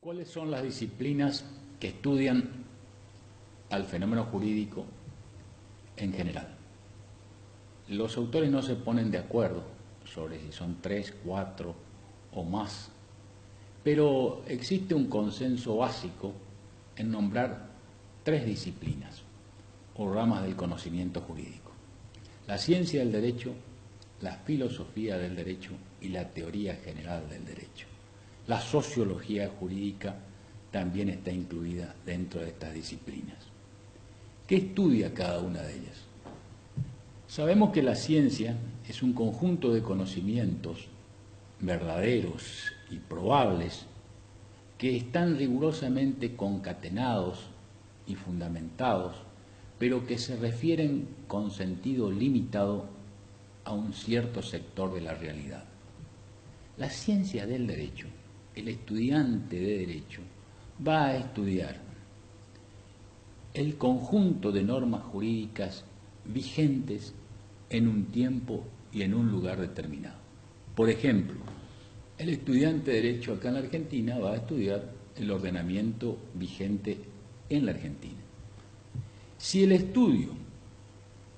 ¿Cuáles son las disciplinas que estudian al fenómeno jurídico en general? Los autores no se ponen de acuerdo sobre si son 3, 4 o más, pero existe un consenso básico en nombrar 3 disciplinas o ramas del conocimiento jurídico: la ciencia del derecho, la filosofía del derecho y la teoría general del derecho. La sociología jurídica también está incluida dentro de estas disciplinas. ¿Qué estudia cada una de ellas? Sabemos que la ciencia es un conjunto de conocimientos verdaderos y probables que están rigurosamente concatenados y fundamentados, pero que se refieren con sentido limitado a un cierto sector de la realidad. La ciencia del derecho, el estudiante de derecho, va a estudiar el conjunto de normas jurídicas vigentes en un tiempo y en un lugar determinado. Por ejemplo, el estudiante de derecho acá en la Argentina va a estudiar el ordenamiento vigente en la Argentina. Si el estudio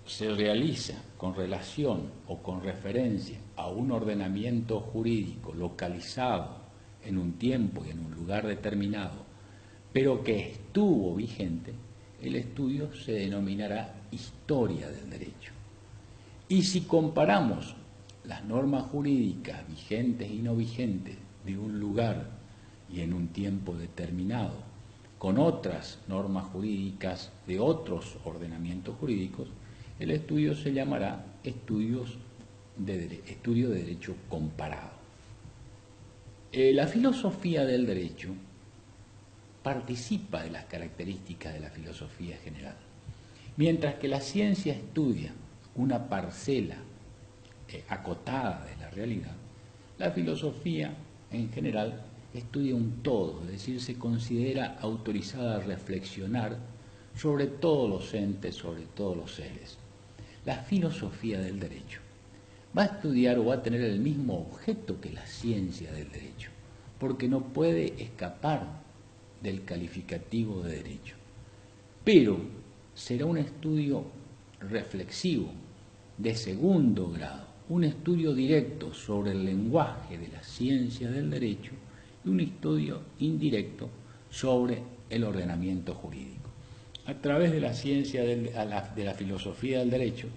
se realiza con relación o con referencia a un ordenamiento jurídico localizado en un tiempo y en un lugar determinado, pero que estuvo vigente, el estudio se denominará historia del derecho. Y si comparamos las normas jurídicas vigentes y no vigentes de un lugar y en un tiempo determinado con otras normas jurídicas de otros ordenamientos jurídicos, el estudio se llamará estudio de derecho comparado. La filosofía del derecho participa de las características de la filosofía general. Mientras que la ciencia estudia una parcela acotada de la realidad, la filosofía en general estudia un todo, es decir, se considera autorizada a reflexionar sobre todos los entes, sobre todos los seres. La filosofía del derecho va a estudiar o va a tener el mismo objeto que la ciencia del derecho, porque no puede escapar del calificativo de derecho. Pero será un estudio reflexivo, de segundo grado, un estudio directo sobre el lenguaje de la ciencia del derecho y un estudio indirecto sobre el ordenamiento jurídico. A través de la ciencia de la filosofía del derecho,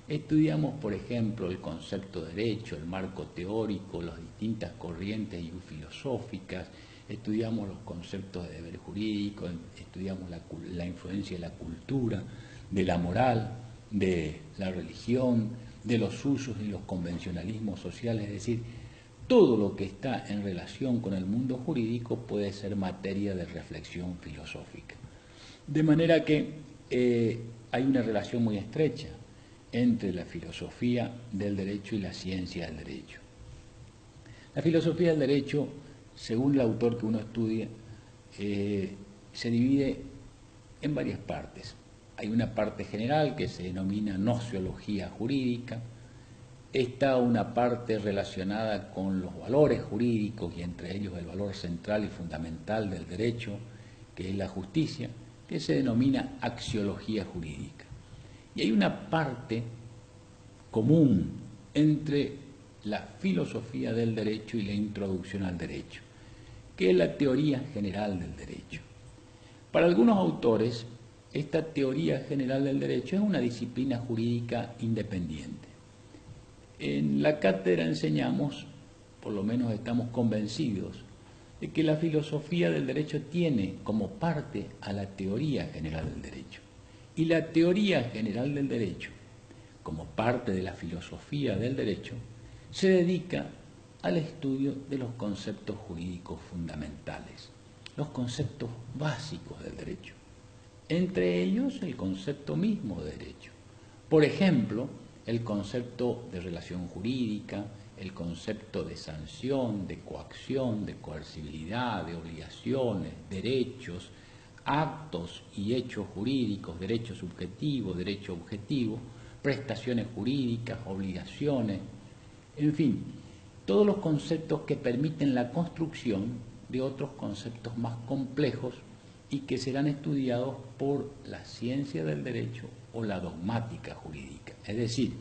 estudiamos, por ejemplo, el concepto de derecho, el marco teórico, las distintas corrientes filosóficas, estudiamos los conceptos de deber jurídico, estudiamos la influencia de la cultura, de la moral, de la religión, de los usos y los convencionalismos sociales, es decir, todo lo que está en relación con el mundo jurídico puede ser materia de reflexión filosófica. De manera que hay una relación muy estrecha entre la filosofía del derecho y la ciencia del derecho. La filosofía del derecho, según el autor que uno estudie, se divide en varias partes. Hay una parte general que se denomina nociología jurídica, está una parte relacionada con los valores jurídicos y entre ellos el valor central y fundamental del derecho, que es la justicia, que se denomina axiología jurídica. Y hay una parte común entre la filosofía del derecho y la introducción al derecho, que es la teoría general del derecho. Para algunos autores, esta teoría general del derecho es una disciplina jurídica independiente. En la cátedra enseñamos, por lo menos estamos convencidos, de que la filosofía del derecho tiene como parte a la teoría general del derecho. Y la teoría general del derecho, como parte de la filosofía del derecho, se dedica al estudio de los conceptos jurídicos fundamentales, los conceptos básicos del derecho, entre ellos el concepto mismo de derecho. Por ejemplo, el concepto de relación jurídica, el concepto de sanción, de coacción, de coercibilidad, de obligaciones, derechos, actos y hechos jurídicos, derecho subjetivo, derecho objetivo, prestaciones jurídicas, obligaciones, en fin, todos los conceptos que permiten la construcción de otros conceptos más complejos y que serán estudiados por la ciencia del derecho o la dogmática jurídica. Es decir,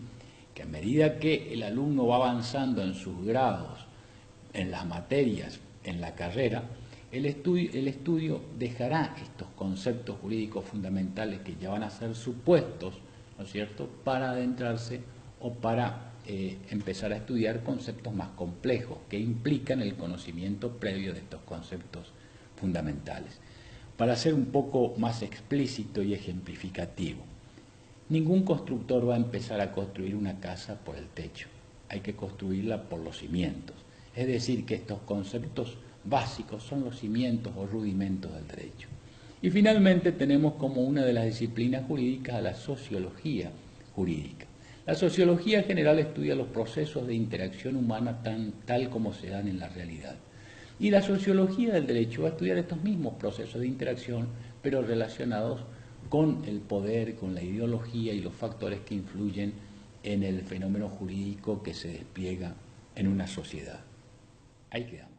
que a medida que el alumno va avanzando en sus grados, en las materias, en la carrera, el estudio dejará estos conceptos jurídicos fundamentales que ya van a ser supuestos, ¿no es cierto?, para adentrarse o para empezar a estudiar conceptos más complejos que implican el conocimiento previo de estos conceptos fundamentales. Para ser un poco más explícito y ejemplificativo, ningún constructor va a empezar a construir una casa por el techo, hay que construirla por los cimientos. Es decir, que estos conceptos básicos son los cimientos o rudimentos del derecho. Y finalmente tenemos como una de las disciplinas jurídicas a la sociología jurídica. La sociología general estudia los procesos de interacción humana tal como se dan en la realidad. Y la sociología del derecho va a estudiar estos mismos procesos de interacción, pero relacionados con el poder, con la ideología y los factores que influyen en el fenómeno jurídico que se despliega en una sociedad. Ahí quedamos.